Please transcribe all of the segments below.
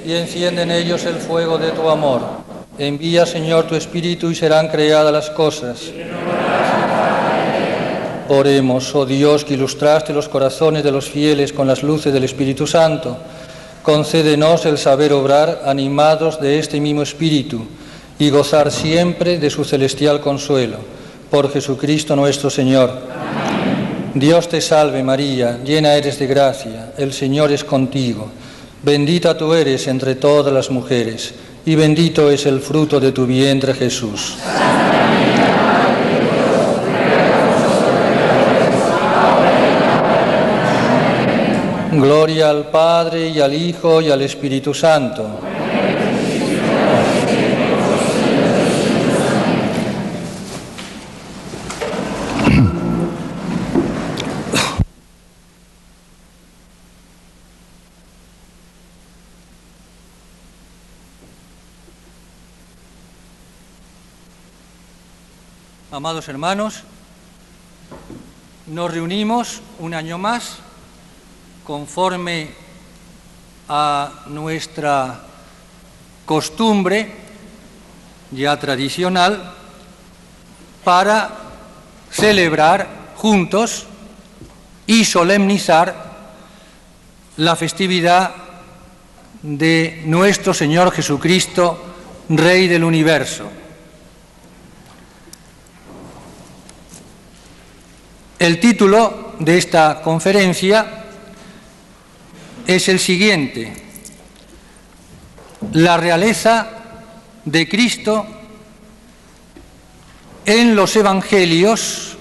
y enciende en ellos el fuego de tu amor. Envía, Señor, tu Espíritu y serán creadas las cosas. Oremos, oh Dios, que ilustraste los corazones de los fieles con las luces del Espíritu Santo. Concédenos el saber obrar animados de este mismo Espíritu y gozar siempre de su celestial consuelo. Por Jesucristo nuestro Señor. Amén. Dios te salve María, llena eres de gracia, el Señor es contigo. Bendita tú eres entre todas las mujeres, y bendito es el fruto de tu vientre, Jesús. Gloria al Padre, y al Hijo, y al Espíritu Santo. Amados hermanos, nos reunimos un año más conforme a nuestra costumbre ya tradicional para celebrar juntos y solemnizar la festividad de nuestro Señor Jesucristo, Rey del Universo. El título de esta conferencia es el siguiente: la realeza de Cristo en los Evangelios,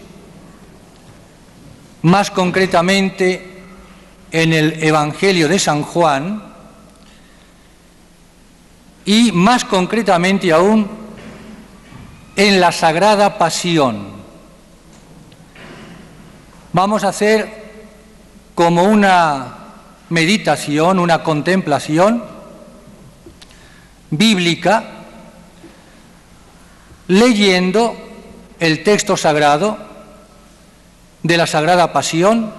más concretamente en el Evangelio de San Juan y más concretamente aún en la Sagrada Pasión. Vamos a hacer como una meditación, una contemplación bíblica, leyendo el texto sagrado de la Sagrada Pasión,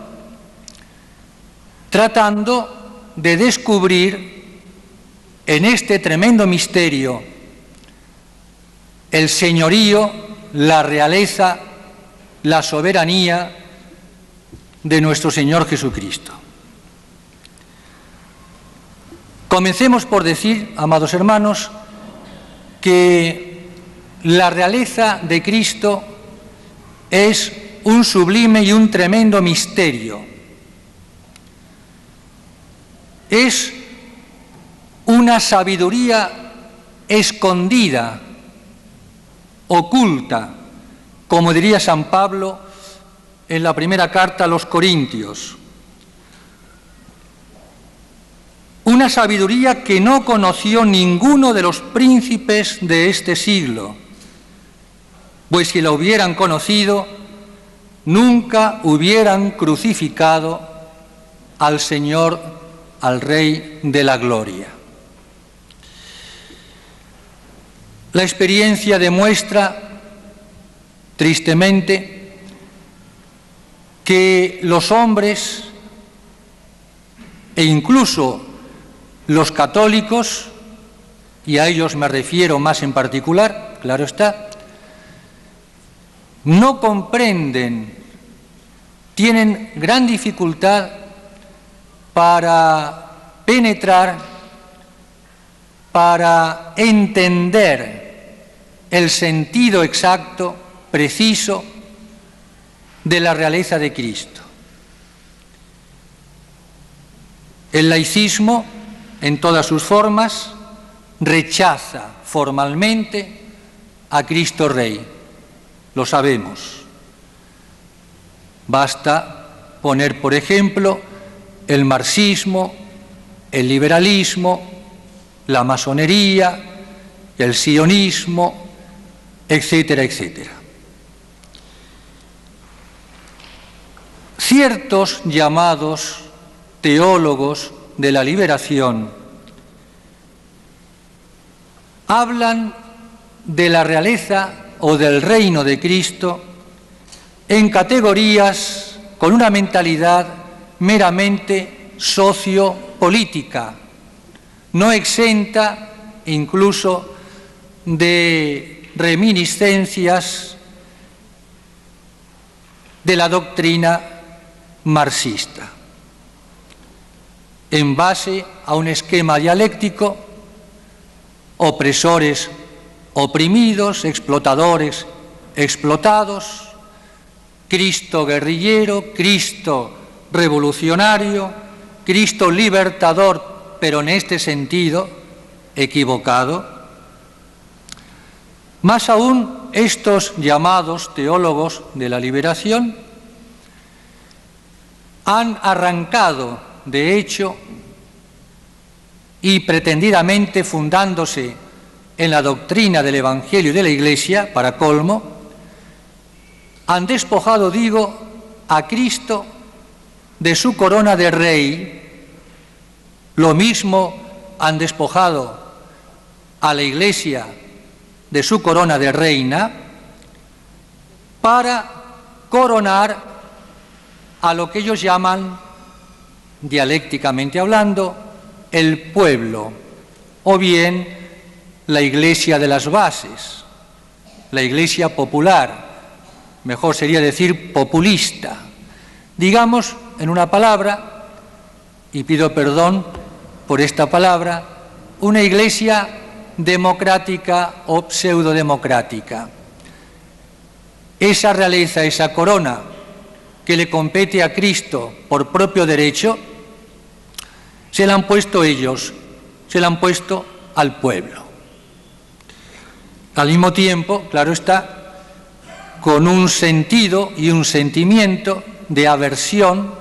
tratando de descubrir en este tremendo misterio el señorío, la realeza, la soberanía de nuestro Señor Jesucristo. Comencemos por decir, amados hermanos, que la realeza de Cristo es un sublime y un tremendo misterio. Es una sabiduría escondida, oculta, como diría San Pablo en la primera carta a los Corintios. Una sabiduría que no conoció ninguno de los príncipes de este siglo, pues si la hubieran conocido, nunca hubieran crucificado al Señor, al Rey de la Gloria. La experiencia demuestra, tristemente, que los hombres e incluso los católicos, y a ellos me refiero más en particular, claro está, no comprenden, tienen gran dificultad para penetrar, para entender el sentido exacto, preciso, de la realeza de Cristo. El laicismo, en todas sus formas, rechaza formalmente a Cristo Rey. Lo sabemos. Basta poner, por ejemplo, el marxismo, el liberalismo, la masonería, el sionismo, etcétera, etcétera. Ciertos llamados teólogos de la liberación hablan de la realeza o del reino de Cristo en categorías con una mentalidad meramente sociopolítica, no exenta incluso de reminiscencias de la doctrina marxista, en base a un esquema dialéctico: opresores oprimidos, explotadores explotados, Cristo guerrillero, Cristo revolucionario, Cristo libertador, pero en este sentido equivocado. Más aún, estos llamados teólogos de la liberación han arrancado, de hecho, y pretendidamente fundándose en la doctrina del Evangelio y de la Iglesia, para colmo, han despojado, digo, a Cristo de su corona de rey. Lo mismo han despojado a la Iglesia de su corona de reina, para coronar a lo que ellos llaman, dialécticamente hablando, el pueblo, o bien la Iglesia de las bases, la Iglesia popular, mejor sería decir populista. Digamos, en una palabra, y pido perdón por esta palabra, una Iglesia democrática o pseudodemocrática. Esa realeza, esa corona que le compete a Cristo por propio derecho, se la han puesto ellos, se la han puesto al pueblo. Al mismo tiempo, claro está, con un sentido y un sentimiento de aversión,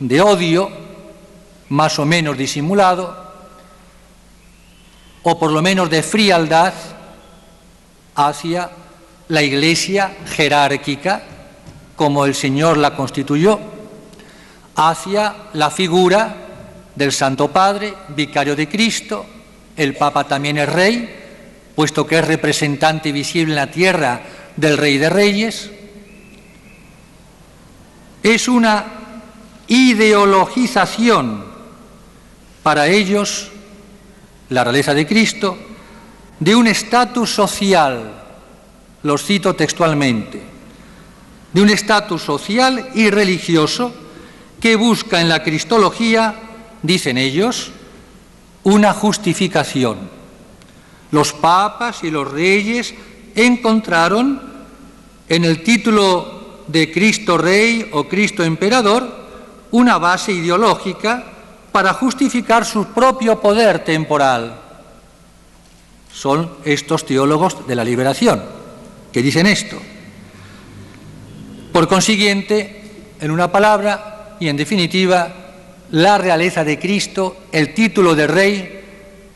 de odio, más o menos disimulado, o por lo menos de frialdad hacia la Iglesia jerárquica, como el Señor la constituyó, hacia la figura del Santo Padre, vicario de Cristo. El Papa también es rey, puesto que es representante visible en la tierra del Rey de Reyes. Es una ideologización para ellos, la realeza de Cristo, de un estatus social, los cito textualmente, de un estatus social y religioso que busca en la cristología, dicen ellos, una justificación. Los papas y los reyes encontraron en el título de Cristo Rey o Cristo Emperador una base ideológica para justificar su propio poder temporal. Son estos teólogos de la liberación que dicen esto. Por consiguiente, en una palabra y en definitiva, la realeza de Cristo, el título de rey,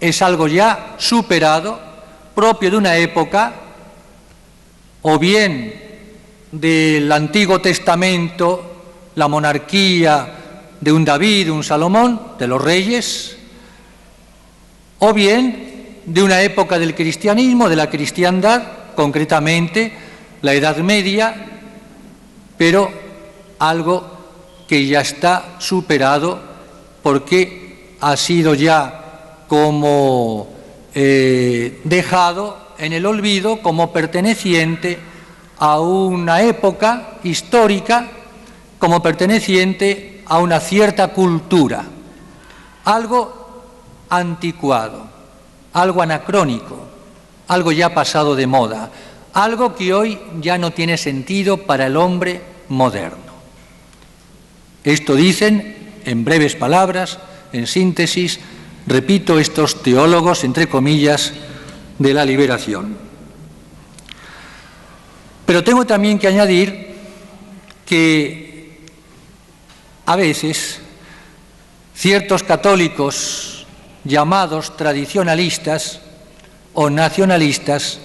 es algo ya superado, propio de una época, o bien del Antiguo Testamento, la monarquía de un David, un Salomón, de los reyes, o bien de una época del cristianismo, de la cristiandad, concretamente la Edad Media, pero algo que ya está superado porque ha sido ya como dejado en el olvido como perteneciente a una época histórica, como perteneciente a una cierta cultura, algo anticuado, algo anacrónico, algo ya pasado de moda, algo que hoy ya no tiene sentido para el hombre moderno. Esto dicen, en breves palabras, en síntesis, repito, estos teólogos, entre comillas, de la liberación. Pero tengo también que añadir que a veces ciertos católicos llamados tradicionalistas o nacionalistas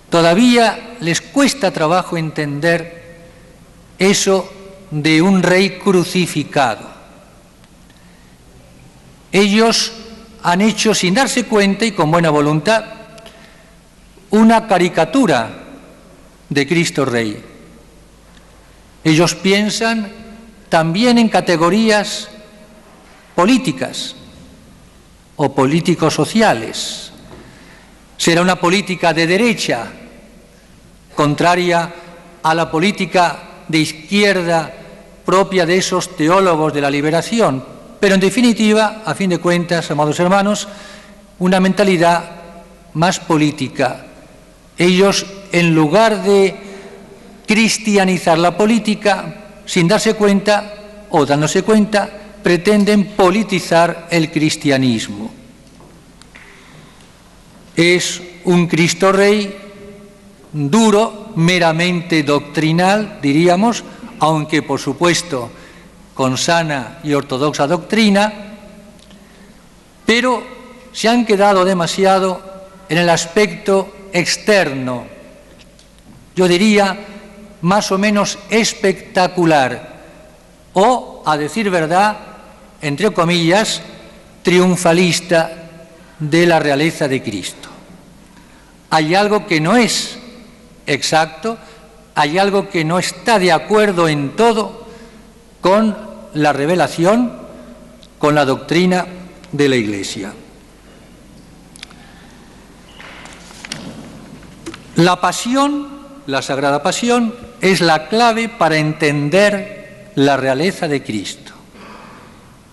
todavía les cuesta trabajo entender eso de un rey crucificado. Ellos han hecho, sin darse cuenta y con buena voluntad, una caricatura de Cristo Rey. Ellos piensan también en categorías políticas. o políticos sociales. Será una política de derecha, contraria a la política de izquierda propia de esos teólogos de la liberación, pero en definitiva, a fin de cuentas, amados hermanos, una mentalidad más política. Ellos, en lugar de cristianizar la política, sin darse cuenta o dándose cuenta, pretenden politizar el cristianismo. Es un Cristo Rey duro, meramente doctrinal, diríamos, aunque por supuesto con sana y ortodoxa doctrina, pero se han quedado demasiado en el aspecto externo, yo diría más o menos espectacular, o, a decir verdad, entre comillas, triunfalista de la realeza de Cristo. Hay algo que no es exacto, hay algo que no está de acuerdo en todo con la revelación, con la doctrina de la Iglesia. La pasión, la Sagrada Pasión, es la clave para entender la realeza de Cristo.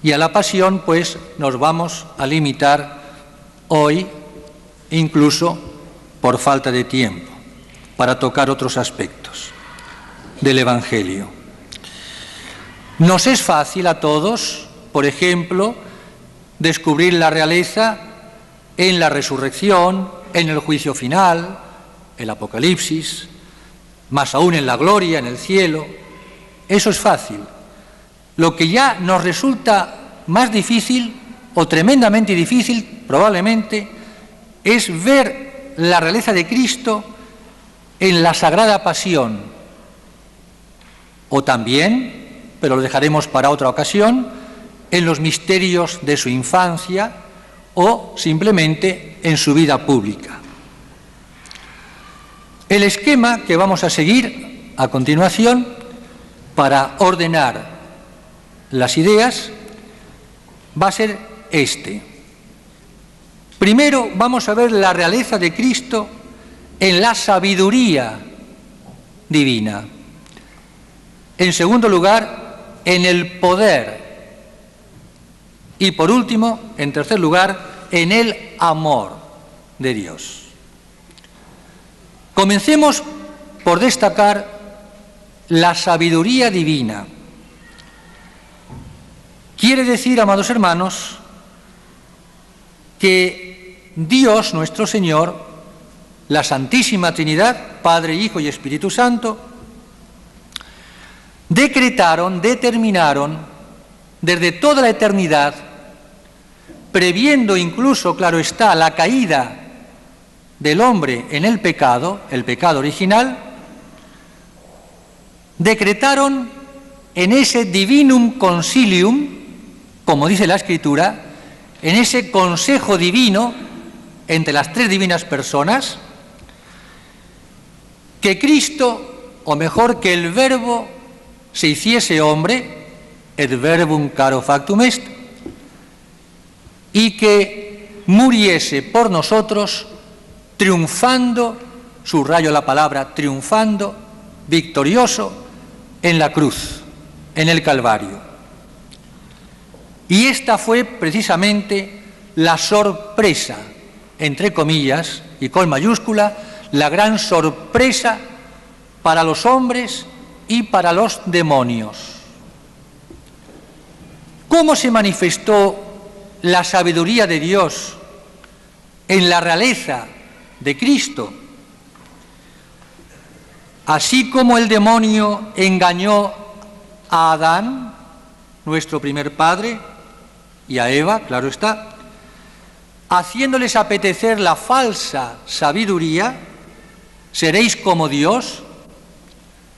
Y a la pasión, pues, nos vamos a limitar hoy, incluso por falta de tiempo, para tocar otros aspectos del Evangelio. Nos es fácil a todos, por ejemplo, descubrir la realeza en la resurrección, en el juicio final, el Apocalipsis, más aún en la gloria, en el cielo. Eso es fácil. Lo que ya nos resulta más difícil, o tremendamente difícil, probablemente, es ver la realeza de Cristo en la Sagrada Pasión, o también, pero lo dejaremos para otra ocasión, en los misterios de su infancia o simplemente en su vida pública. El esquema que vamos a seguir a continuación para ordenar las ideas va a ser este. Primero vamos a ver la realeza de Cristo en la sabiduría divina. En segundo lugar, en el poder. Y por último, en tercer lugar, en el amor de Dios. Comencemos por destacar la sabiduría divina. Quiere decir, amados hermanos, que Dios, nuestro Señor, la Santísima Trinidad, Padre, Hijo y Espíritu Santo, determinaron desde toda la eternidad, previendo incluso, claro está, la caída del hombre en el pecado original, decretaron en ese divinum concilium, como dice la Escritura, en ese consejo divino entre las tres divinas personas, que Cristo, o mejor que el Verbo, se hiciese hombre, et verbum caro factum est, y que muriese por nosotros, triunfando, subrayo la palabra triunfando, victorioso, en la cruz, en el Calvario. Y esta fue precisamente la sorpresa, entre comillas y con mayúscula, la gran sorpresa para los hombres y para los demonios. ¿Cómo se manifestó la sabiduría de Dios en la realeza de Cristo? Así como el demonio engañó a Adán, nuestro primer padre, y a Eva, claro está, haciéndoles apetecer la falsa sabiduría, seréis como Dios,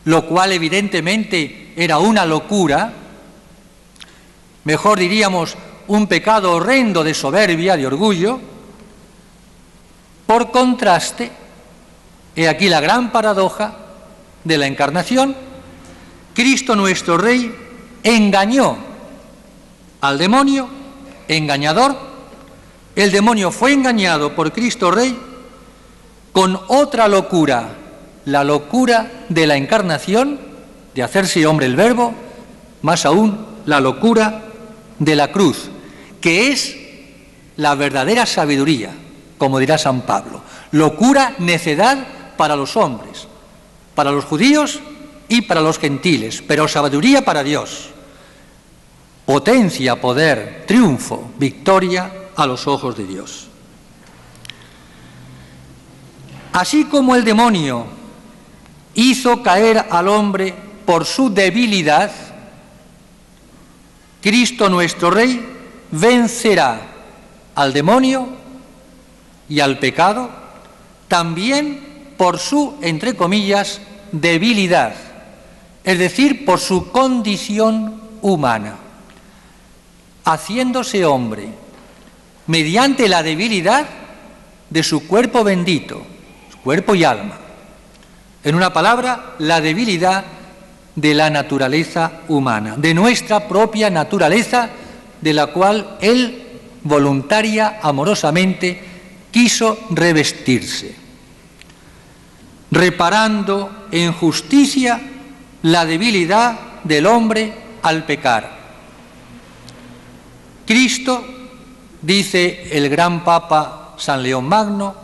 lo cual evidentemente era una locura, mejor diríamos un pecado horrendo de soberbia, de orgullo. Por contraste, he aquí la gran paradoja de la encarnación: Cristo nuestro Rey engañó al demonio, engañador, el demonio fue engañado por Cristo Rey con otra locura, la locura de la encarnación, de hacerse hombre el Verbo, más aún la locura de la cruz, que es la verdadera sabiduría, como dirá San Pablo. Locura, necedad para los hombres, para los judíos y para los gentiles, pero sabiduría para Dios. Potencia, poder, triunfo, victoria a los ojos de Dios. Así como el demonio hizo caer al hombre por su debilidad, Cristo nuestro Rey vencerá al demonio y al pecado también por su, entre comillas, debilidad, es decir, por su condición humana, haciéndose hombre mediante la debilidad de su cuerpo bendito, su cuerpo y alma. En una palabra, la debilidad de la naturaleza humana, de nuestra propia naturaleza, de la cual Él voluntaria, amorosamente, quiso revestirse, reparando en justicia la debilidad del hombre al pecar. Cristo, dice el gran Papa San León Magno,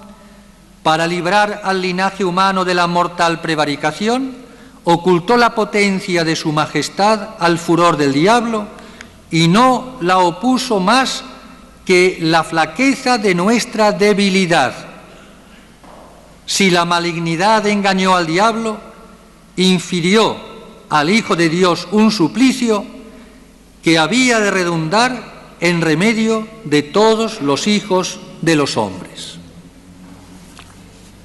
para librar al linaje humano de la mortal prevaricación, ocultó la potencia de su majestad al furor del diablo y no la opuso más que la flaqueza de nuestra debilidad. Si la malignidad engañó al diablo, infirió al Hijo de Dios un suplicio que había de redundar en remedio de todos los hijos de los hombres.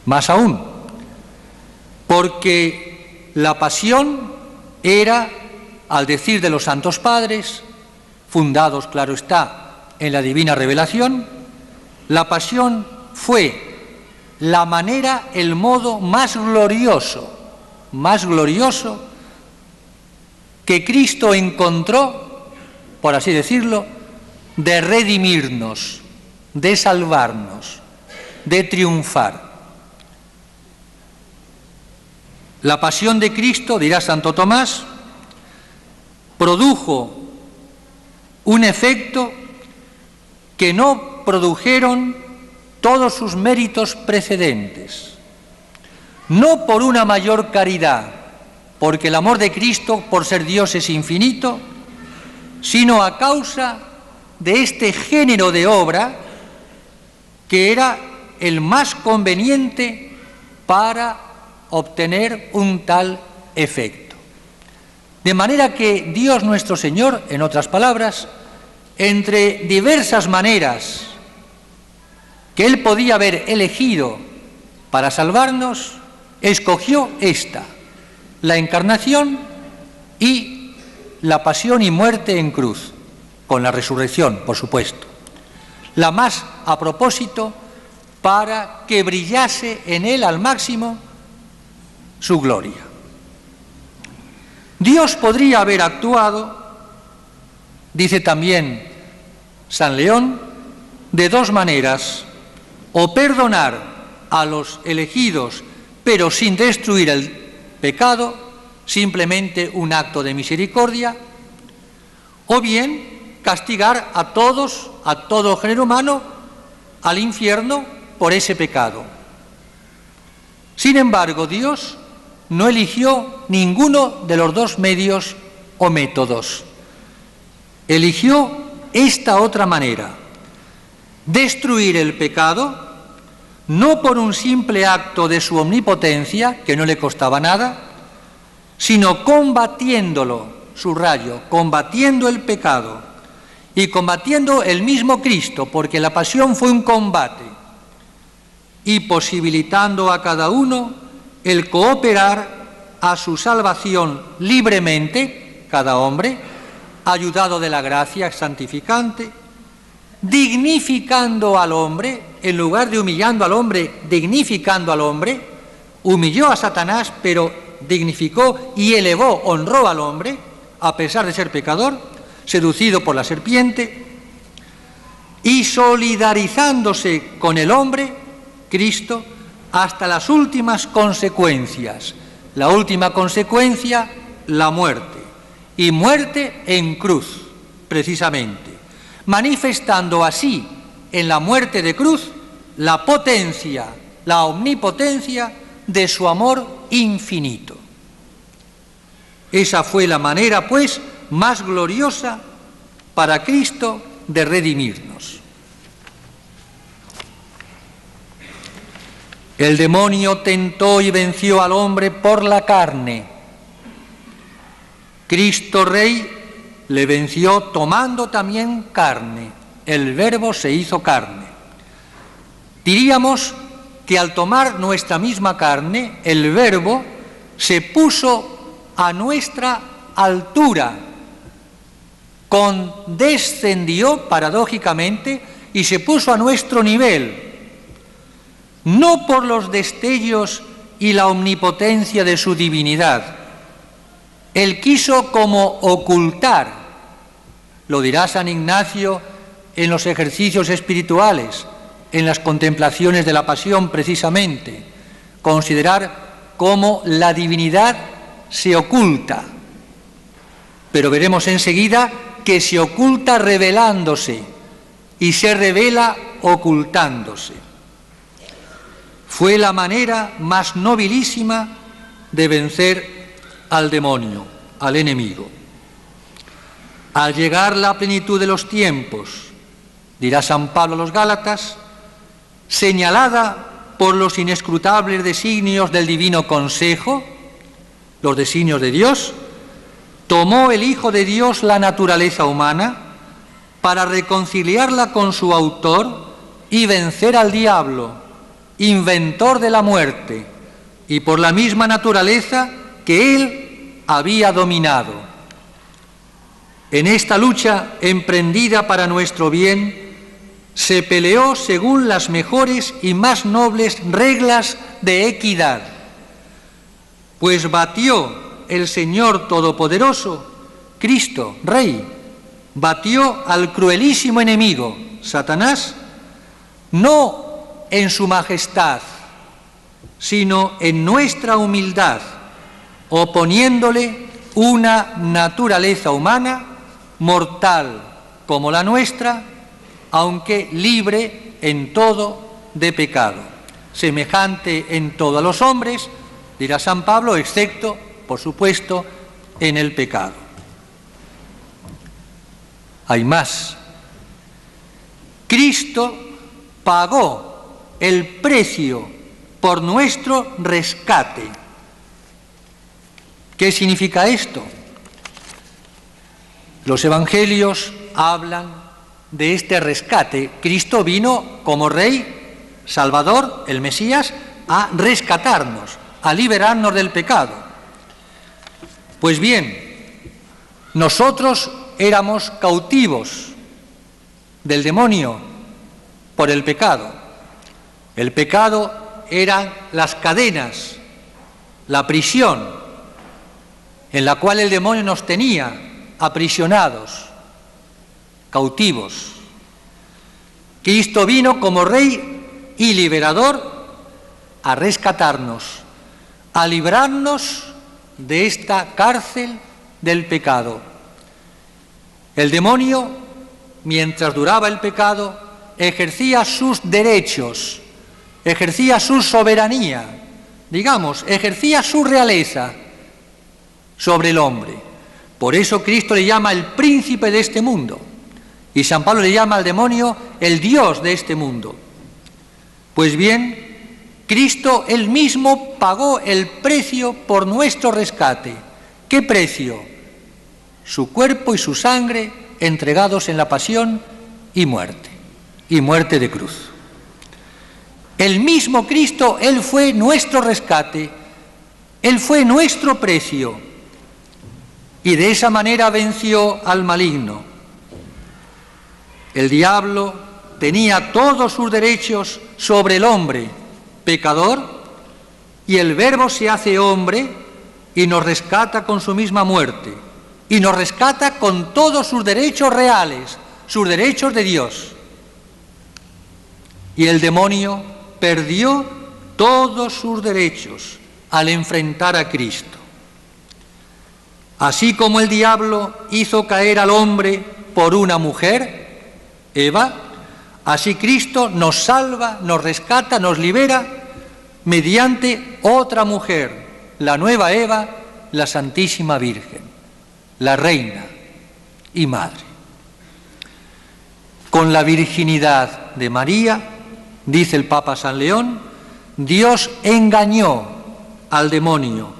Más aún, porque la pasión era, al decir de los santos padres, fundados, claro está, en la divina revelación, la pasión fue la manera, el modo más glorioso que Cristo encontró, por así decirlo, de redimirnos, de salvarnos, de triunfar. La pasión de Cristo, dirá Santo Tomás, produjo un efecto que no produjeron todos sus méritos precedentes, no por una mayor caridad, porque el amor de Cristo, por ser Dios, es infinito, sino a causa de este género de obra que era el más conveniente para obtener un tal efecto. De manera que Dios nuestro Señor, en otras palabras, entre diversas maneras que Él podía haber elegido para salvarnos, escogió esta, la encarnación y la pasión y muerte en cruz, con la resurrección, por supuesto, la más a propósito para que brillase en Él al máximo su gloria. Dios podría haber actuado, dice también San León, de dos maneras: o perdonar a los elegidos, pero sin destruir el pecado, simplemente un acto de misericordia, o bien castigar a todos, a todo género humano, al infierno por ese pecado. Sin embargo, Dios no eligió ninguno de los dos medios o métodos. Eligió esta otra manera: destruir el pecado, no por un simple acto de su omnipotencia, que no le costaba nada, sino combatiéndolo, subrayo, combatiendo el pecado y combatiendo el mismo Cristo, porque la pasión fue un combate, y posibilitando a cada uno el cooperar a su salvación libremente, cada hombre, ayudado de la gracia santificante, dignificando al hombre, en lugar de humillando al hombre, dignificando al hombre. Humilló a Satanás, pero dignificó y elevó, honró al hombre, a pesar de ser pecador, seducido por la serpiente, y solidarizándose con el hombre, Cristo, hasta las últimas consecuencias. La última consecuencia, la muerte, y muerte en cruz, precisamente, manifestando así en la muerte de cruz la potencia, la omnipotencia de su amor infinito. Esa fue la manera, pues, más gloriosa para Cristo de redimirnos. El demonio tentó y venció al hombre por la carne. Cristo Rey le venció tomando también carne. El Verbo se hizo carne. Diríamos que al tomar nuestra misma carne, el Verbo se puso a nuestra altura, condescendió paradójicamente y se puso a nuestro nivel, no por los destellos y la omnipotencia de su divinidad. Él quiso como ocultar, lo dirá San Ignacio en los ejercicios espirituales, en las contemplaciones de la Pasión precisamente, considerar cómo la divinidad se oculta. Pero veremos enseguida que se oculta revelándose y se revela ocultándose. Fue la manera más nobilísima de vencer al demonio, al enemigo. Al llegar la plenitud de los tiempos, dirá San Pablo a los Gálatas, señalada por los inescrutables designios del divino consejo, los designios de Dios, tomó el Hijo de Dios la naturaleza humana para reconciliarla con su autor y vencer al diablo, inventor de la muerte, y por la misma naturaleza que él había dominado. En esta lucha emprendida para nuestro bien, se peleó según las mejores y más nobles reglas de equidad, pues batió el Señor Todopoderoso, Cristo, Rey, batió al cruelísimo enemigo, Satanás, no en su majestad, sino en nuestra humildad, oponiéndole una naturaleza humana, mortal como la nuestra, aunque libre en todo de pecado, semejante en todo a los hombres, dirá San Pablo, excepto, por supuesto, en el pecado. Hay más. Cristo pagó el precio por nuestro rescate. ¿Qué significa esto? Los evangelios hablan de este rescate. Cristo vino como Rey, Salvador, el Mesías, a rescatarnos, a liberarnos del pecado. Pues bien, nosotros éramos cautivos del demonio por el pecado. El pecado eran las cadenas, la prisión, en la cual el demonio nos tenía aprisionados, cautivos. Cristo vino como Rey y liberador a rescatarnos, a librarnos de esta cárcel del pecado. El demonio, mientras duraba el pecado, ejercía sus derechos, ejercía su soberanía, digamos, ejercía su realeza sobre el hombre. Por eso Cristo le llama el príncipe de este mundo. Y San Pablo le llama al demonio el Dios de este mundo. Pues bien, Cristo él mismo pagó el precio por nuestro rescate. ¿Qué precio? Su cuerpo y su sangre entregados en la pasión y muerte de cruz. El mismo Cristo, él fue nuestro rescate, él fue nuestro precio, y de esa manera venció al maligno. El diablo tenía todos sus derechos sobre el hombre pecador, y el Verbo se hace hombre y nos rescata con su misma muerte, y nos rescata con todos sus derechos reales, sus derechos de Dios. y el demonio perdió todos sus derechos al enfrentar a Cristo. Así como el diablo hizo caer al hombre por una mujer, Eva, así Cristo nos salva, nos rescata, nos libera mediante otra mujer, la nueva Eva, la Santísima Virgen, la Reina y Madre. Con la virginidad de María, dice el Papa San León, Dios engañó al demonio,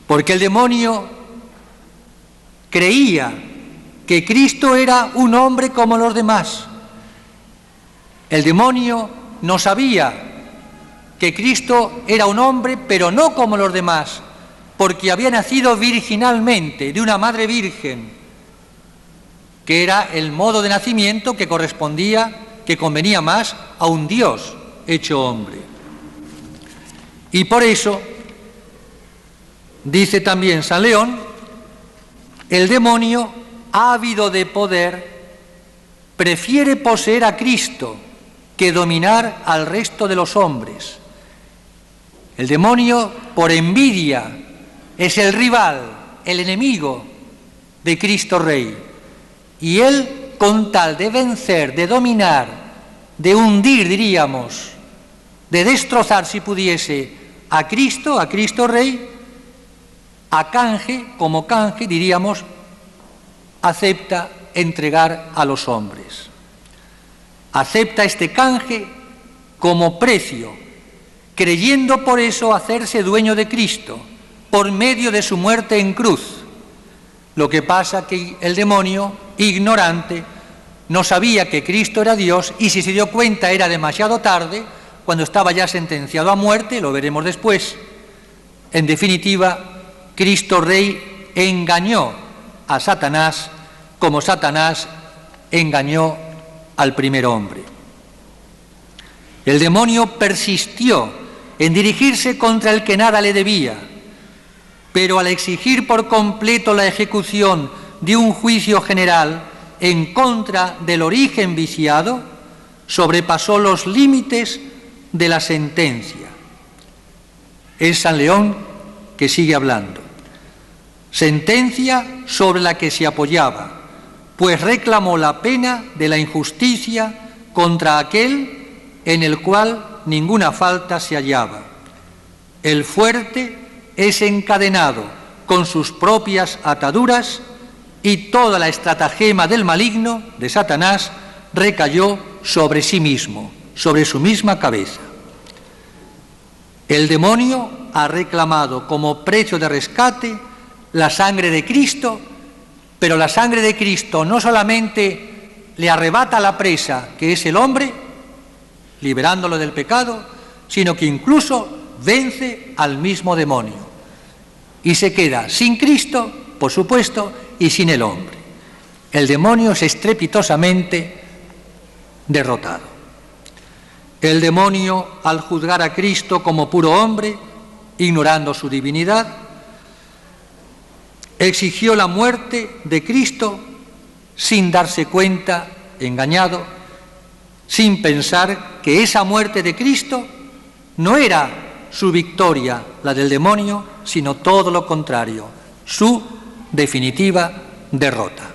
porque el demonio creía que Cristo era un hombre como los demás. El demonio no sabía que Cristo era un hombre, pero no como los demás, porque había nacido virginalmente, de una madre virgen, que era el modo de nacimiento que correspondía, que convenía más a un Dios hecho hombre. Y por eso, dice también San León, el demonio, ávido de poder, prefiere poseer a Cristo que dominar al resto de los hombres. El demonio, por envidia, es el rival, el enemigo de Cristo Rey. Y él, con tal de vencer, de dominar, de hundir, diríamos, de destrozar, si pudiese, a Cristo Rey, como canje, diríamos, acepta entregar a los hombres. Acepta este canje como precio, creyendo por eso hacerse dueño de Cristo, por medio de su muerte en cruz. Lo que pasa que el demonio, ignorante, no sabía que Cristo era Dios, y si se dio cuenta era demasiado tarde, cuando estaba ya sentenciado a muerte, lo veremos después. En definitiva, Cristo Rey engañó a Satanás como Satanás engañó al primer hombre. El demonio persistió en dirigirse contra el que nada le debía, pero al exigir por completo la ejecución de un juicio general en contra del origen viciado, sobrepasó los límites de la sentencia. Es San León que sigue hablando. Sentencia sobre la que se apoyaba, pues reclamó la pena de la injusticia contra aquel en el cual ninguna falta se hallaba. El fuerte es encadenado con sus propias ataduras y toda la estratagema del maligno, de Satanás, recayó sobre sí mismo, sobre su misma cabeza. El demonio ha reclamado como precio de rescate la sangre de Cristo, pero la sangre de Cristo no solamente le arrebata a la presa, que es el hombre, liberándolo del pecado, sino que incluso vence al mismo demonio y se queda sin Cristo, por supuesto, y sin el hombre. El demonio es estrepitosamente derrotado. El demonio, al juzgar a Cristo como puro hombre, ignorando su divinidad, exigió la muerte de Cristo sin darse cuenta, engañado, sin pensar que esa muerte de Cristo no era su victoria, la del demonio, sino todo lo contrario, su definitiva derrota.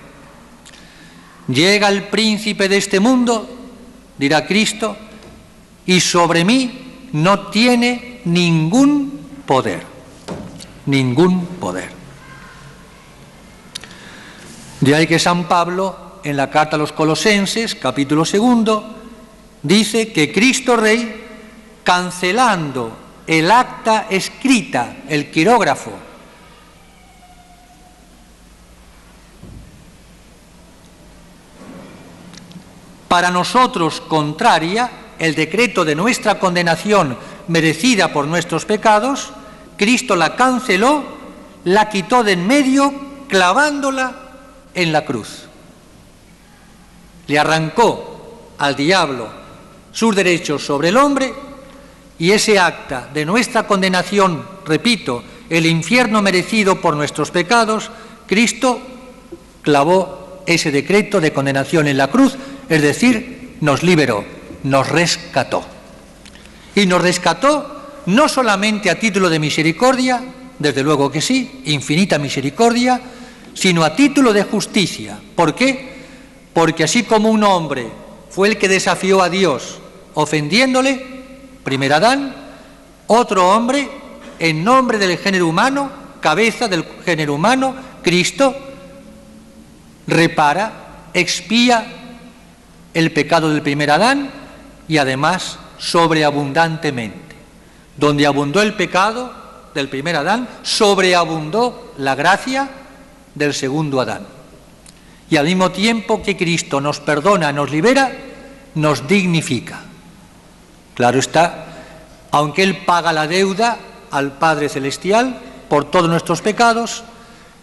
Llega el príncipe de este mundo, dirá Cristo, y sobre mí no tiene ningún poder, ningún poder. De ahí que San Pablo, en la carta a los Colosenses, capítulo 2, dice que Cristo Rey, cancelando el acta escrita, el quirógrafo, para nosotros contraria, el decreto de nuestra condenación merecida por nuestros pecados, Cristo la canceló, la quitó de en medio, clavándola en la cruz. Le arrancó al diablo sus derechos sobre el hombre y ese acta de nuestra condenación, repito, el infierno merecido por nuestros pecados, Cristo clavó ese decreto de condenación en la cruz, es decir, nos liberó, nos rescató. Y nos rescató no solamente a título de misericordia, desde luego que sí, infinita misericordia, sino a título de justicia. ¿Por qué? Porque así como un hombre fue el que desafió a Dios ofendiéndole, primer Adán, otro hombre, en nombre del género humano, cabeza del género humano, Cristo, repara, expía el pecado del primer Adán y además sobreabundantemente. Donde abundó el pecado del primer Adán, sobreabundó la gracia del segundo Adán. Y al mismo tiempo que Cristo nos perdona, nos libera, nos dignifica. Claro está, aunque Él paga la deuda al Padre Celestial por todos nuestros pecados,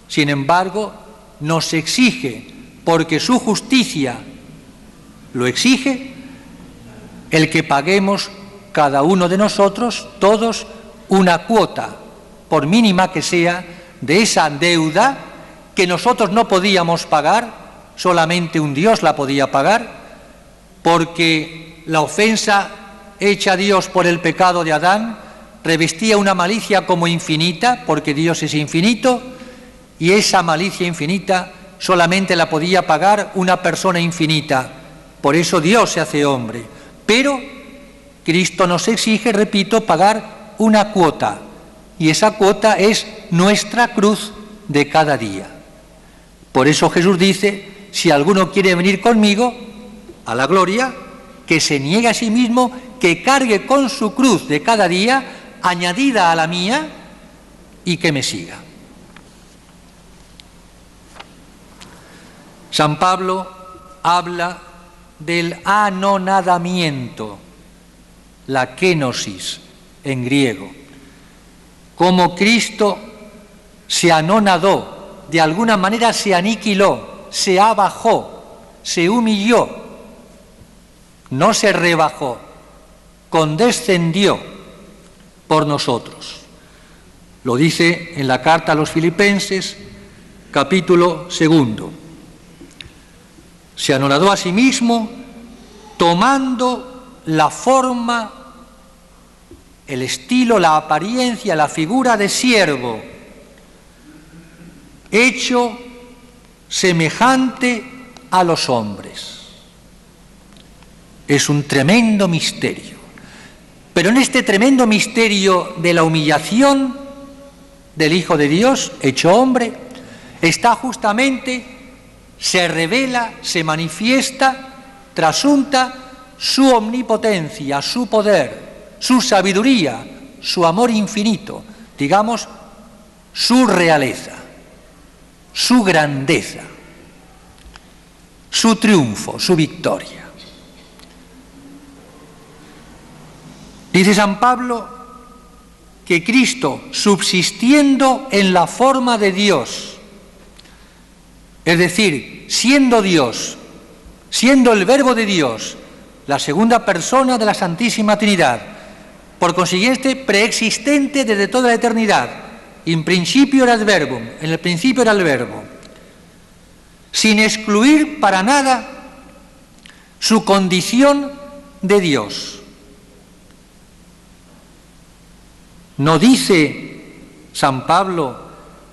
sin embargo, nos exige, porque su justicia lo exige, el que paguemos cada uno de nosotros, todos, una cuota, por mínima que sea, de esa deuda que nosotros no podíamos pagar, solamente un Dios la podía pagar, porque la ofensa hecha a Dios por el pecado de Adán revestía una malicia como infinita, porque Dios es infinito, y esa malicia infinita solamente la podía pagar una persona infinita. Por eso Dios se hace hombre. Pero Cristo nos exige, repito, pagar una cuota, y esa cuota es nuestra cruz de cada día. Por eso Jesús dice, si alguno quiere venir conmigo a la gloria, que se niegue a sí mismo, que cargue con su cruz de cada día, añadida a la mía, y que me siga. San Pablo habla del anonadamiento, la kenosis en griego, como Cristo se anonadó, de alguna manera se aniquiló, se abajó, se humilló, no se rebajó, condescendió por nosotros. Lo dice en la carta a los Filipenses, capítulo 2. Se anonadó a sí mismo, tomando la forma, el estilo, la apariencia, la figura de siervo, hecho semejante a los hombres. Es un tremendo misterio. Pero en este tremendo misterio de la humillación del Hijo de Dios, hecho hombre, está justamente, se revela, se manifiesta, trasunta su omnipotencia, su poder, su sabiduría, su amor infinito, digamos, su realeza, su grandeza, su triunfo, su victoria. Dice San Pablo que Cristo, subsistiendo en la forma de Dios, es decir, siendo Dios, siendo el Verbo de Dios, la segunda persona de la Santísima Trinidad, por consiguiente preexistente desde toda la eternidad, in principio erat verbum, en el principio era el Verbo, sin excluir para nada su condición de Dios. No dice San Pablo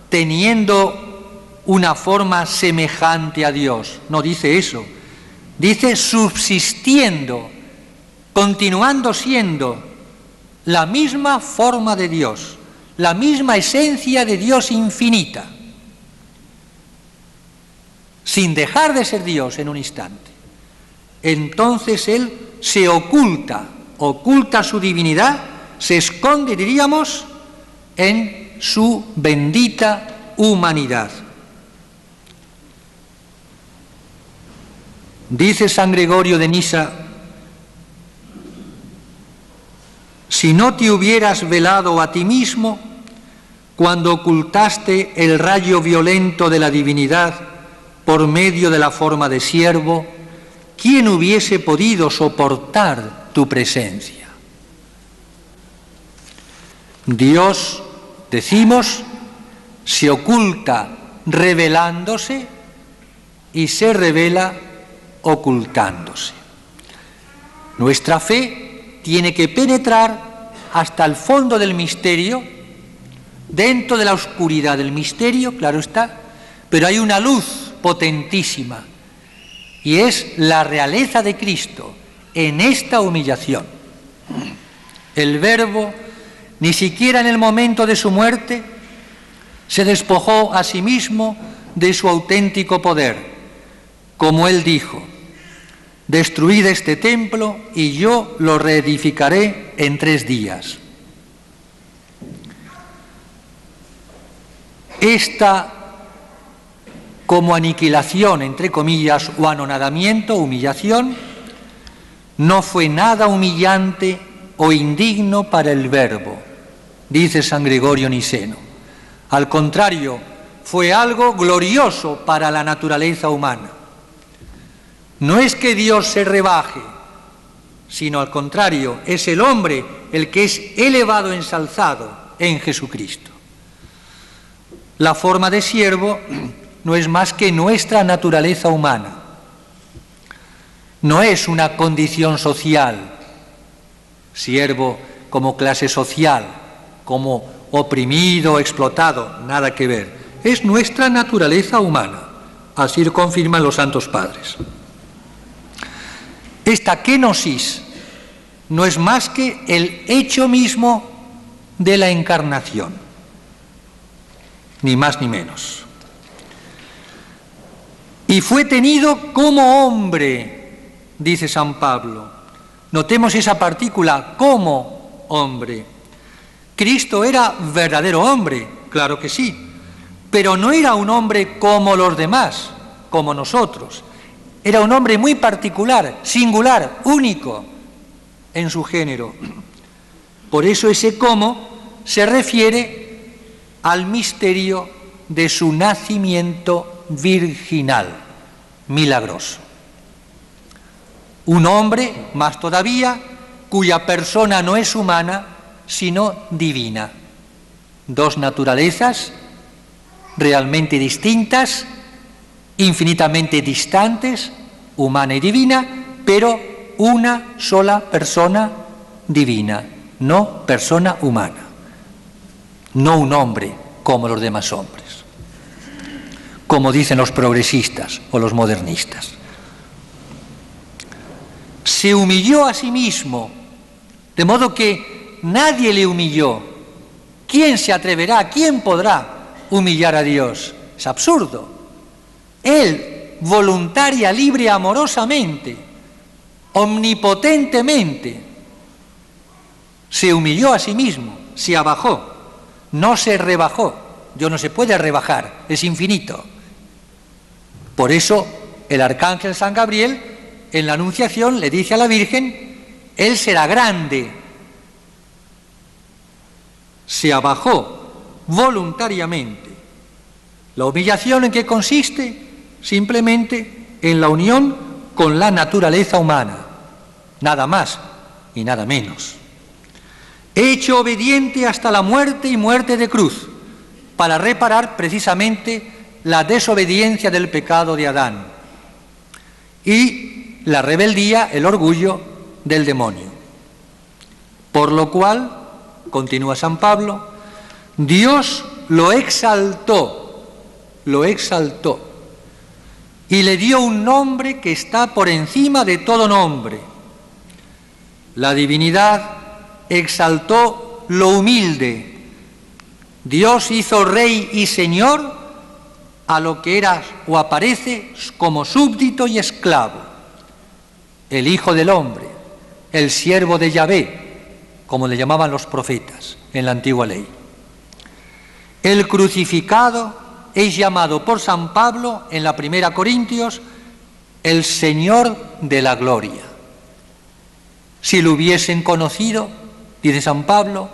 teniendo una forma semejante a Dios, no dice eso, dice subsistiendo, continuando siendo la misma forma de Dios, la misma esencia de Dios infinita, sin dejar de ser Dios en un instante. Entonces Él se oculta su divinidad, se esconde, diríamos, en su bendita humanidad. Dice San Gregorio de Nisa, si no te hubieras velado a ti mismo cuando ocultaste el rayo violento de la divinidad por medio de la forma de siervo, ¿quién hubiese podido soportar tu presencia? Dios, decimos, se oculta revelándose y se revela ocultándose. Nuestra fe tiene que penetrar hasta el fondo del misterio, dentro de la oscuridad del misterio, claro está, pero hay una luz potentísima, y es la realeza de Cristo en esta humillación. El Verbo, ni siquiera en el momento de su muerte, se despojó a sí mismo de su auténtico poder, como él dijo: destruid este templo y yo lo reedificaré en 3 días. Esta, como aniquilación, entre comillas, o anonadamiento, humillación, no fue nada humillante o indigno para el Verbo, dice San Gregorio Niceno. Al contrario, fue algo glorioso para la naturaleza humana. No es que Dios se rebaje, sino al contrario, es el hombre el que es elevado, ensalzado en Jesucristo. La forma de siervo no es más que nuestra naturaleza humana. No es una condición social, siervo como clase social, como oprimido, explotado, nada que ver. Es nuestra naturaleza humana, así lo confirman los santos padres. Esta kenosis no es más que el hecho mismo de la encarnación, ni más ni menos. Y fue tenido como hombre, dice San Pablo. Notemos esa partícula, como hombre. Cristo era verdadero hombre, claro que sí, pero no era un hombre como los demás, como nosotros. Era un hombre muy particular, singular, único en su género. Por eso ese cómo se refiere al misterio de su nacimiento virginal, milagroso. Un hombre, más todavía, cuya persona no es humana, sino divina. 2 naturalezas realmente distintas, infinitamente distantes, humana y divina, pero una sola persona divina, no persona humana, no un hombre como los demás hombres, como dicen los progresistas o los modernistas. Se humilló a sí mismo, de modo que nadie le humilló. ¿Quién se atreverá, quién podrá humillar a Dios? Es absurdo. Él, voluntaria, libre, amorosamente, omnipotentemente, se humilló a sí mismo, se abajó, no se rebajó. Dios no se puede rebajar, es infinito. Por eso el arcángel San Gabriel en la Anunciación le dice a la Virgen: Él será grande. Se abajó voluntariamente. ¿La humillación en qué consiste? Simplemente en la unión con la naturaleza humana, nada más y nada menos. Hecho obediente hasta la muerte y muerte de cruz, para reparar precisamente la desobediencia del pecado de Adán y la rebeldía, el orgullo del demonio. Por lo cual, continúa San Pablo, Dios lo exaltó y le dio un nombre que está por encima de todo nombre. La divinidad exaltó lo humilde. Dios hizo rey y señor a lo que era o aparece como súbdito y esclavo. El Hijo del Hombre, el siervo de Yahvé, como le llamaban los profetas en la antigua ley. El crucificado es llamado por San Pablo en la 1 Corintios el Señor de la gloria. Si lo hubiesen conocido, dice San Pablo,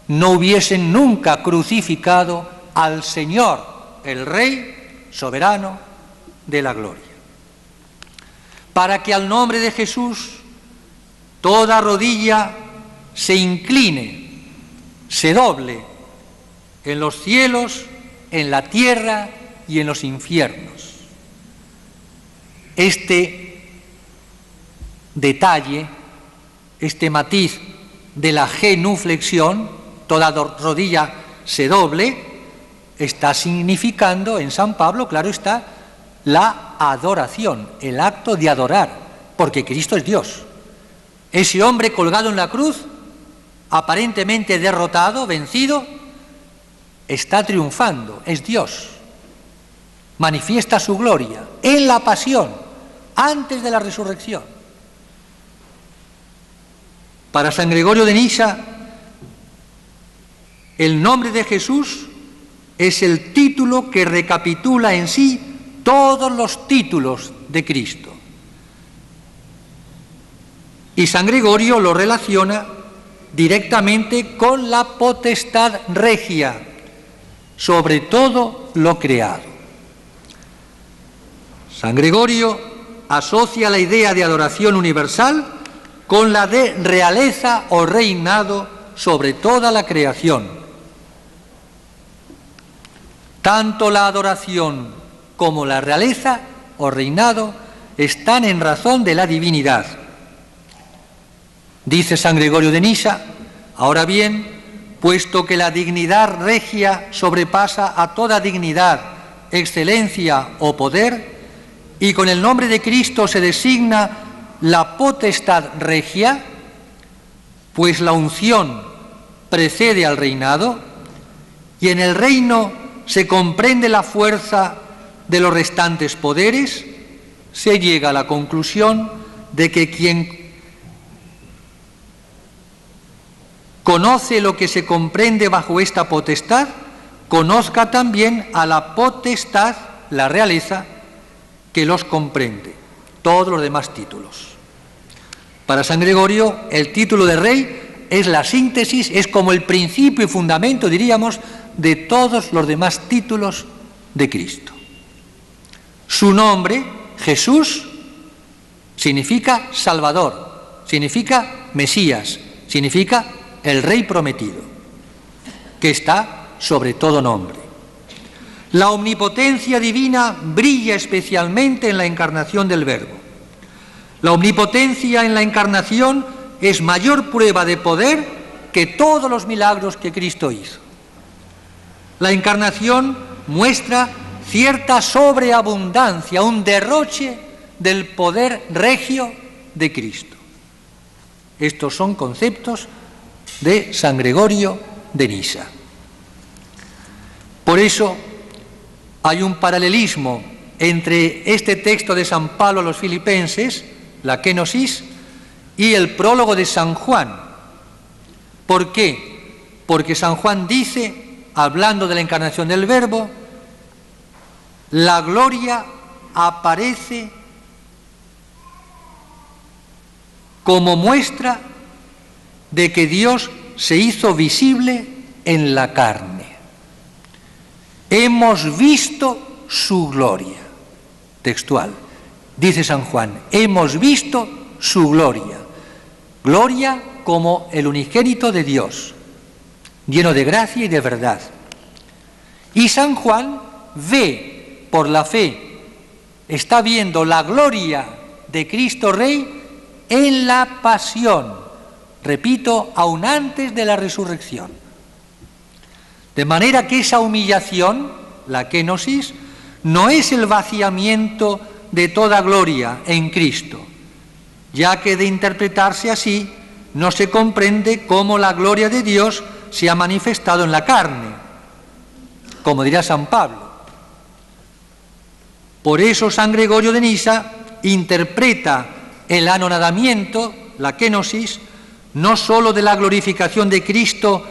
no hubiesen nunca crucificado al Señor, el Rey soberano de la gloria. Para que al nombre de Jesús toda rodilla se incline, se doble en los cielos, en la tierra y en los infiernos. Este detalle este matiz de la genuflexión, toda rodilla se doble, está significando en San Pablo, claro está, la adoración, el acto de adorar, porque Cristo es Dios. Ese hombre colgado en la cruz, aparentemente derrotado, vencido, está triunfando, es Dios. Manifiesta su gloria en la pasión, antes de la resurrección. Para San Gregorio de Nisa, el nombre de Jesús es el título que recapitula en sí todos los títulos de Cristo. Y San Gregorio lo relaciona directamente con la potestad regia sobre todo lo creado. San Gregorio asocia la idea de adoración universal con la de realeza o reinado sobre toda la creación. Tanto la adoración como la realeza o reinado están en razón de la divinidad. Dice San Gregorio de Nisa: ahora bien, puesto que la dignidad regia sobrepasa a toda dignidad, excelencia o poder, y con el nombre de Cristo se designa la potestad regia, pues la unción precede al reinado, y en el reino se comprende la fuerza de los restantes poderes, se llega a la conclusión de que quien conoce lo que se comprende bajo esta potestad, conozca también a la potestad, la realeza, que los comprende, todos los demás títulos. Para San Gregorio, el título de rey es la síntesis, es como el principio y fundamento, diríamos, de todos los demás títulos de Cristo. Su nombre, Jesús, significa Salvador, significa Mesías, significa el Rey prometido, que está sobre todo nombre. La omnipotencia divina brilla especialmente en la encarnación del Verbo. La omnipotencia en la encarnación es mayor prueba de poder que todos los milagros que Cristo hizo. La encarnación muestra cierta sobreabundancia, un derroche del poder regio de Cristo. Estos son conceptos de San Gregorio de Nisa. Por eso hay un paralelismo entre este texto de San Pablo a los Filipenses, la Kenosis, y el prólogo de San Juan. ¿Por qué? Porque San Juan dice, hablando de la encarnación del Verbo, la gloria aparece como muestra de que Dios se hizo visible en la carne. Hemos visto su gloria. Textual. Dice San Juan, hemos visto su gloria. Gloria como el unigénito de Dios, lleno de gracia y de verdad. Y San Juan ve por la fe, está viendo la gloria de Cristo Rey en la pasión. Repito, aún antes de la resurrección. De manera que esa humillación, la kenosis, no es el vaciamiento de toda gloria en Cristo, ya que de interpretarse así no se comprende cómo la gloria de Dios se ha manifestado en la carne, como dirá San Pablo. Por eso San Gregorio de Nisa interpreta el anonadamiento, la kenosis, no sólo de la glorificación de Cristo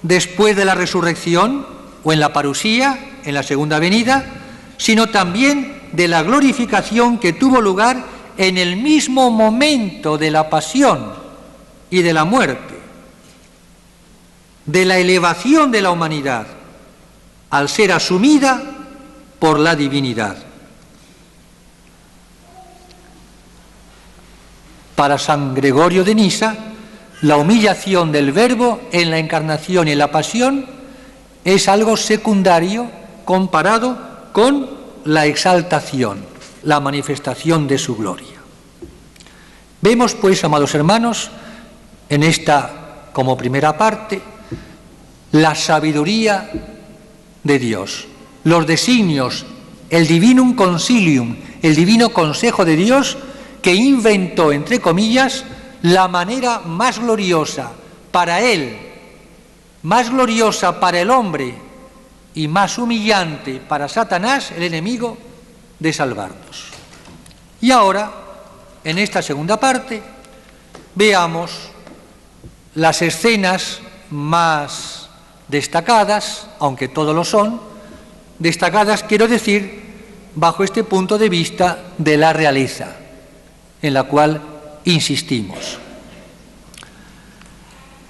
después de la resurrección o en la parusía, en la segunda venida, sino también de la glorificación que tuvo lugar en el mismo momento de la pasión y de la muerte, de la elevación de la humanidad, al ser asumida por la divinidad. Para San Gregorio de Nisa, la humillación del Verbo en la encarnación y en la pasión es algo secundario comparado con la exaltación, la manifestación de su gloria. Vemos, pues, amados hermanos, en esta, como primera parte, la sabiduría de Dios, los designios, el divinum consilium, el divino consejo de Dios que inventó, entre comillas, la manera más gloriosa para él, más gloriosa para el hombre y más humillante para Satanás, el enemigo, de salvarnos. Y ahora, en esta segunda parte, veamos las escenas más destacadas, aunque todos lo son, destacadas, quiero decir, bajo este punto de vista de la realeza, en la cual insistimos.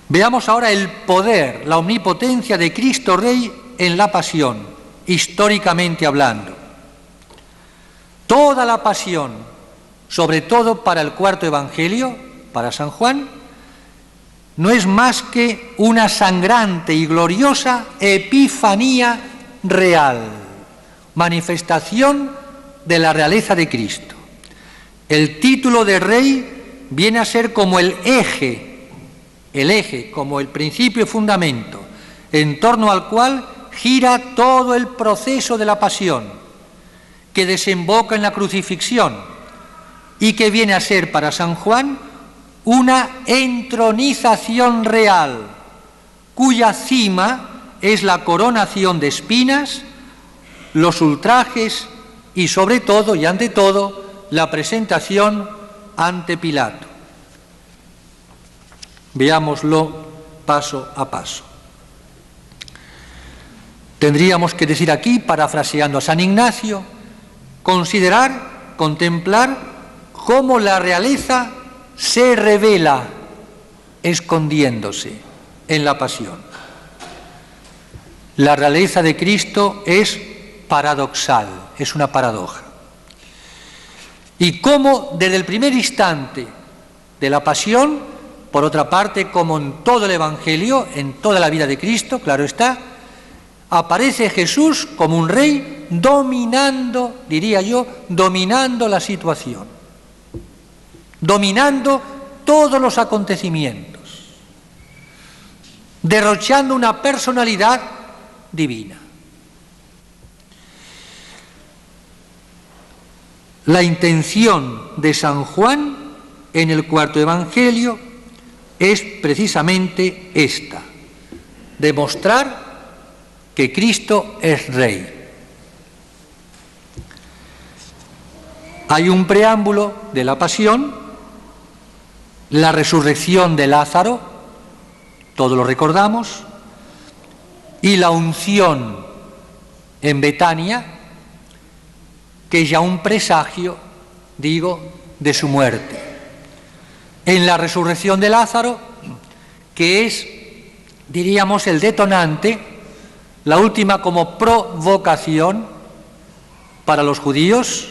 Veamos ahora el poder, la omnipotencia de Cristo Rey en la pasión, históricamente hablando. Toda la pasión, sobre todo para el cuarto evangelio, para San Juan, no es más que una sangrante y gloriosa epifanía real, manifestación de la realeza de Cristo. El título de rey viene a ser como el eje, como el principio y fundamento, en torno al cual gira todo el proceso de la pasión, que desemboca en la crucifixión y que viene a ser para San Juan una entronización real, cuya cima es la coronación de espinas, los ultrajes y sobre todo y ante todo la presentación ante Pilato. Veámoslo paso a paso. Tendríamos que decir aquí, parafraseando a San Ignacio, considerar, contemplar cómo la realeza se revela escondiéndose en la pasión. La realeza de Cristo es paradoxal, es una paradoja. Y cómo desde el primer instante de la pasión, por otra parte, como en todo el Evangelio, en toda la vida de Cristo, claro está, aparece Jesús como un rey dominando, diría yo, dominando la situación, dominando todos los acontecimientos, derrochando una personalidad divina. La intención de San Juan en el cuarto evangelio es precisamente esta: demostrar que Cristo es Rey. Hay un preámbulo de la pasión, la resurrección de Lázaro, todos lo recordamos, y la unción en Betania, que es ya un presagio, digo, de su muerte. En la resurrección de Lázaro, que es, diríamos, el detonante, la última como provocación para los judíos,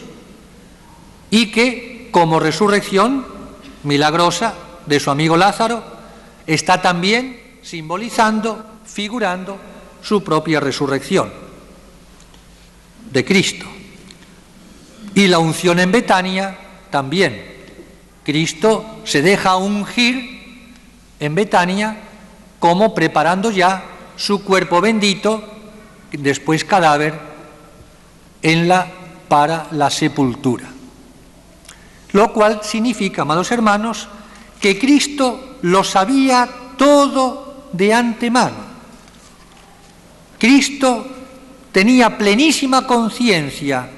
y que como resurrección milagrosa de su amigo Lázaro está también simbolizando, figurando su propia resurrección de Cristo. Y la unción en Betania también. Cristo se deja ungir en Betania como preparando ya su cuerpo bendito, después cadáver, para la sepultura. Lo cual significa, amados hermanos, que Cristo lo sabía todo de antemano. Cristo tenía plenísima conciencia,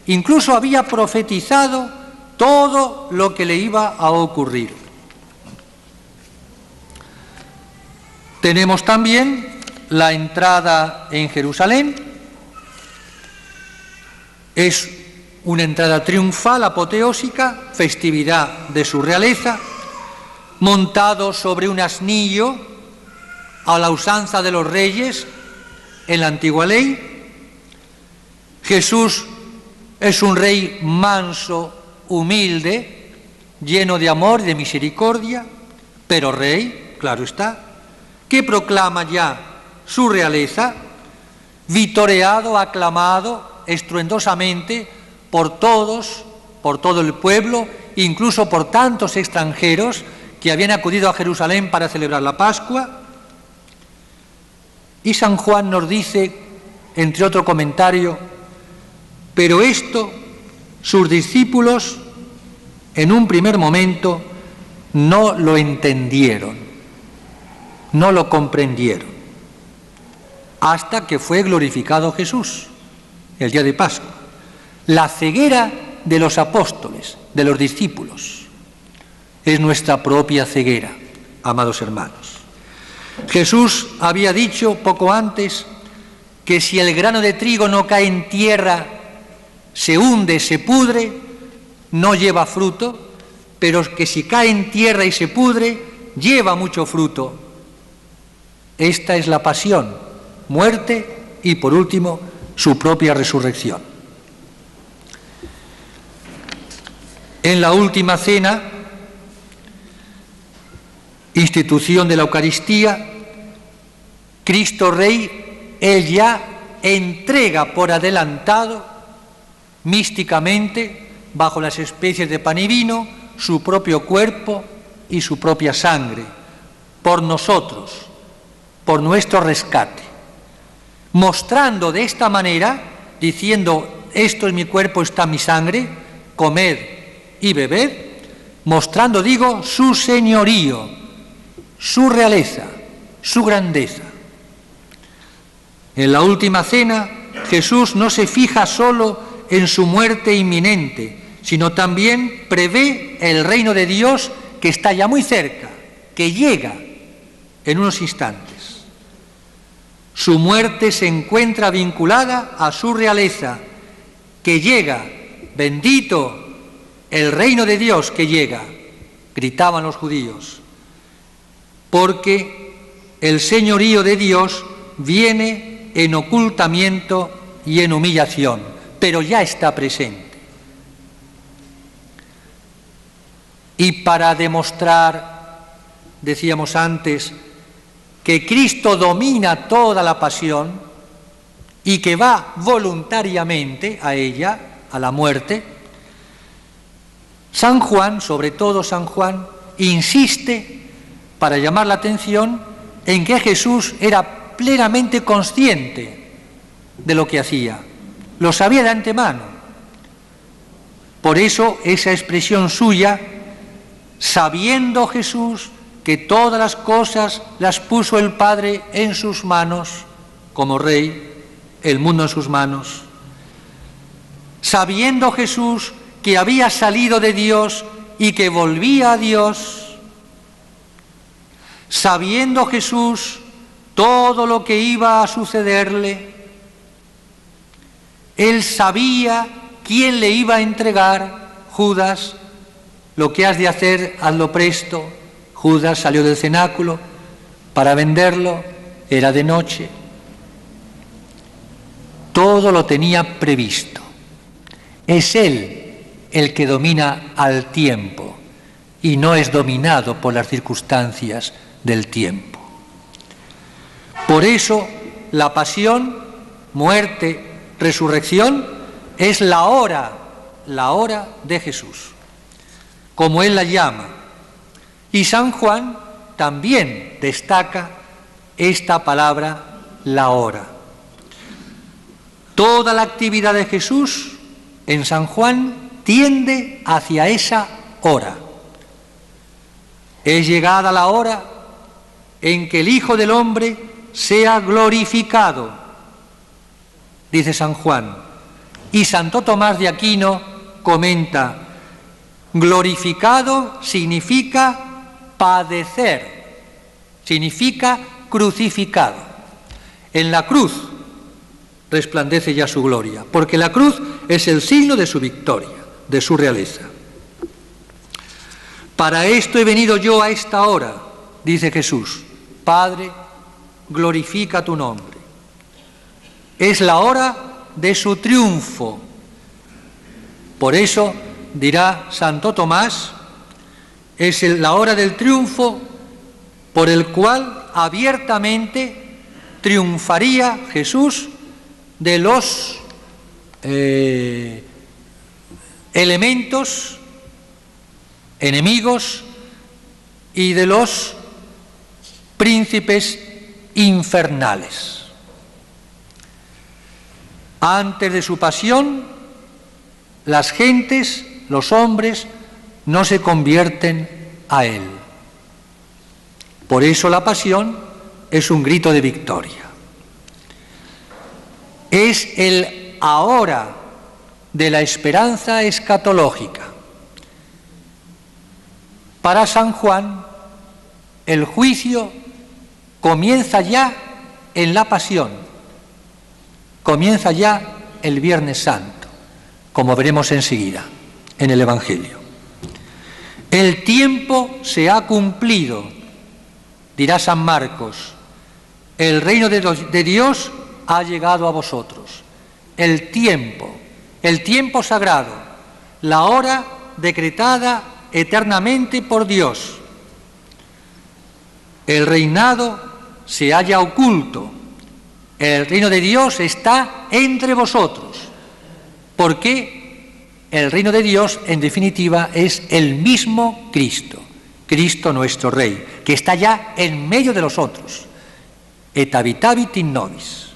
incluso había profetizado todo lo que le iba a ocurrir. Tenemos también la entrada en Jerusalén. Es una entrada triunfal, apoteósica, festividad de su realeza, montado sobre un asnillo a la usanza de los reyes en la antigua ley. Jesús es un rey manso, humilde, lleno de amor y de misericordia, pero rey, claro está, que proclama ya su realeza, vitoreado, aclamado estruendosamente por todos, por todo el pueblo, incluso por tantos extranjeros que habían acudido a Jerusalén para celebrar la Pascua. Y San Juan nos dice, entre otro comentario, pero esto sus discípulos en un primer momento no lo entendieron, no lo comprendieron, hasta que fue glorificado Jesús el día de Pascua. La ceguera de los apóstoles, de los discípulos, es nuestra propia ceguera, amados hermanos. Jesús había dicho poco antes que si el grano de trigo no cae en tierra, se hunde, se pudre, no lleva fruto, pero que si cae en tierra y se pudre, lleva mucho fruto. Esta es la pasión, muerte y, por último, su propia resurrección. En la última cena, institución de la Eucaristía, Cristo Rey, Él ya entrega por adelantado, místicamente, bajo las especies de pan y vino, su propio cuerpo y su propia sangre, por nosotros, por nuestro rescate, mostrando de esta manera, diciendo, esto es mi cuerpo, está mi sangre, comed y bebed, mostrando, digo, su señorío, su realeza, su grandeza. En la última cena, Jesús no se fija solo en su muerte inminente, sino también prevé el reino de Dios que está ya muy cerca, que llega en unos instantes. Su muerte se encuentra vinculada a su realeza, que llega, bendito el reino de Dios que llega, gritaban los judíos, porque el señorío de Dios viene en ocultamiento y en humillación, pero ya está presente. Y para demostrar, decíamos antes, que Cristo domina toda la pasión y que va voluntariamente a ella, a la muerte, San Juan, sobre todo San Juan, insiste para llamar la atención en que Jesús era plenamente consciente de lo que hacía, lo sabía de antemano. Por eso esa expresión suya, sabiendo Jesús que todas las cosas las puso el Padre en sus manos, como Rey, el mundo en sus manos, sabiendo Jesús que había salido de Dios y que volvía a Dios, sabiendo Jesús todo lo que iba a sucederle, él sabía quién le iba a entregar. Judas, lo que has de hacer, hazlo presto. Judas salió del cenáculo para venderlo, era de noche. Todo lo tenía previsto. Es él el que domina al tiempo y no es dominado por las circunstancias del tiempo. Por eso la pasión, muerte, resurrección es la hora de Jesús, como él la llama. Y San Juan también destaca esta palabra, la hora. Toda la actividad de Jesús en San Juan tiende hacia esa hora. Es llegada la hora en que el Hijo del Hombre sea glorificado, dice San Juan. Y Santo Tomás de Aquino comenta, glorificado significa padecer, significa crucificado. En la cruz resplandece ya su gloria, porque la cruz es el signo de su victoria, de su realeza. Para esto he venido yo a esta hora, dice Jesús. Padre, glorifica tu nombre. Es la hora de su triunfo. Por eso, dirá Santo Tomás, es la hora del triunfo por el cual abiertamente triunfaría Jesús de los elementos enemigos y de los príncipes infernales. Antes de su pasión, las gentes, los hombres, no se convierten a Él. Por eso la pasión es un grito de victoria. Es el ahora de la esperanza escatológica. Para San Juan, el juicio comienza ya en la pasión, comienza ya el Viernes Santo, como veremos enseguida en el Evangelio. El tiempo se ha cumplido, dirá San Marcos, el reino de Dios ha llegado a vosotros. El tiempo sagrado, la hora decretada eternamente por Dios. El reinado se halla oculto, el reino de Dios está entre vosotros, porque el reino de Dios, en definitiva, es el mismo Cristo, Cristo nuestro Rey, que está ya en medio de los otros, et habitavit in nobis.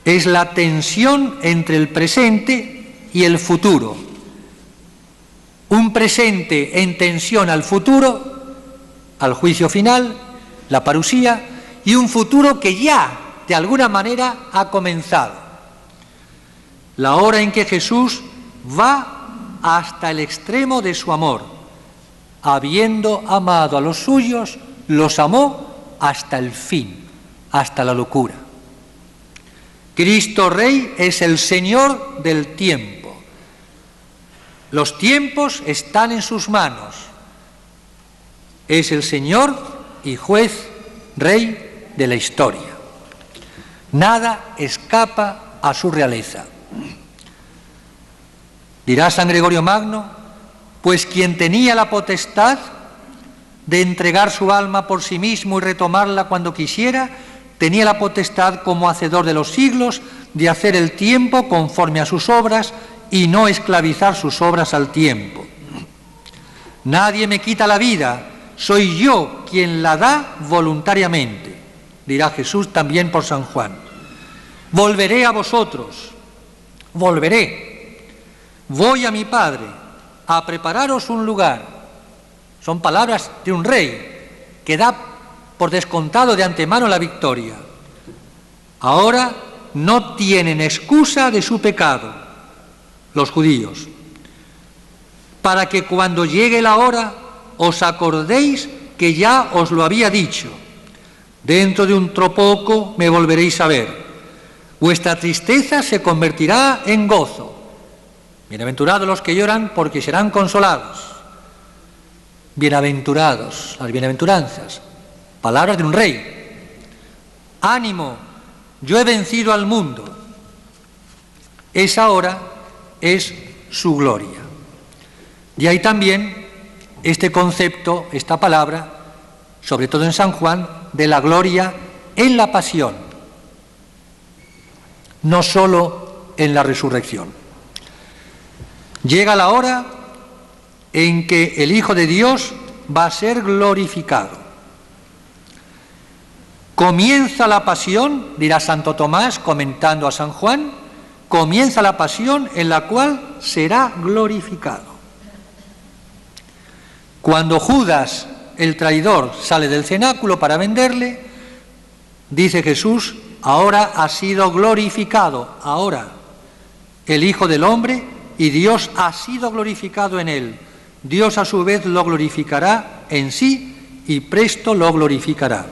Es la tensión entre el presente y el futuro. Un presente en tensión al futuro, al juicio final, la parusía, y un futuro que ya, de alguna manera, ha comenzado. La hora en que Jesús va hasta el extremo de su amor. Habiendo amado a los suyos, los amó hasta el fin, hasta la locura. Cristo Rey es el Señor del tiempo. Los tiempos están en sus manos. Es el Señor y juez, Rey de la historia. Nada escapa a su realeza. Dirá San Gregorio Magno, pues quien tenía la potestad de entregar su alma por sí mismo y retomarla cuando quisiera, tenía la potestad como hacedor de los siglos de hacer el tiempo conforme a sus obras y no esclavizar sus obras al tiempo. Nadie me quita la vida, soy yo quien la da voluntariamente, dirá Jesús también por San Juan. Volveré a vosotros, volveré, voy a mi Padre a prepararos un lugar. Son palabras de un rey que da por descontado de antemano la victoria. Ahora no tienen excusa de su pecado, los judíos, para que cuando llegue la hora os acordéis que ya os lo había dicho. Dentro de un poco me volveréis a ver. Vuestra tristeza se convertirá en gozo. Bienaventurados los que lloran, porque serán consolados. Bienaventurados, las bienaventuranzas, palabras de un rey. Ánimo, yo he vencido al mundo. Esa hora es su gloria. Y hay también este concepto, esta palabra, sobre todo en San Juan, de la gloria en la pasión, no solo en la resurrección. Llega la hora en que el Hijo de Dios va a ser glorificado. Comienza la pasión, dirá Santo Tomás comentando a San Juan, comienza la pasión en la cual será glorificado. Cuando Judas, el traidor, sale del cenáculo para venderle, dice Jesús, ahora ha sido glorificado, ahora, el Hijo del Hombre, y Dios ha sido glorificado en él. Dios a su vez lo glorificará en sí y presto lo glorificará.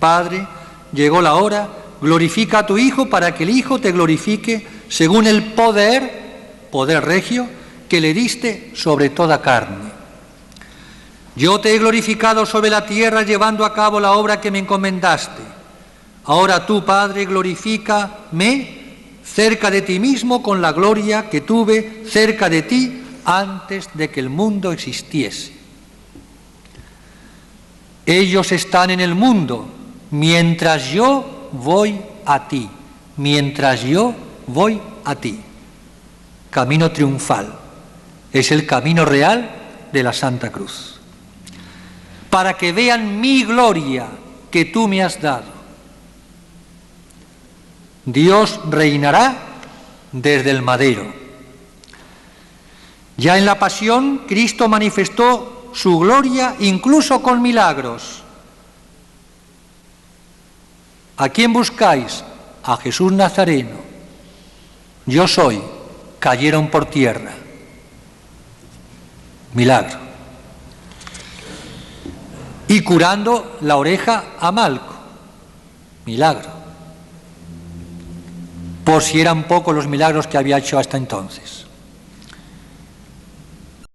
Padre, llegó la hora, glorifica a tu Hijo para que el Hijo te glorifique según el poder regio, que le diste sobre toda carne. Yo te he glorificado sobre la tierra llevando a cabo la obra que me encomendaste. Ahora tú, Padre, glorifícame cerca de ti mismo con la gloria que tuve cerca de ti antes de que el mundo existiese. Ellos están en el mundo mientras yo voy a ti, mientras yo voy a ti. Camino triunfal, es el camino real de la Santa Cruz. para que vean mi gloria que tú me has dado. Dios reinará desde el madero. Ya en la pasión, Cristo manifestó su gloria incluso con milagros. ¿A quién buscáis? A Jesús Nazareno. Yo soy. Cayeron por tierra. Milagro. Y curando la oreja a Malco. Milagro. Por si eran pocos los milagros que había hecho hasta entonces.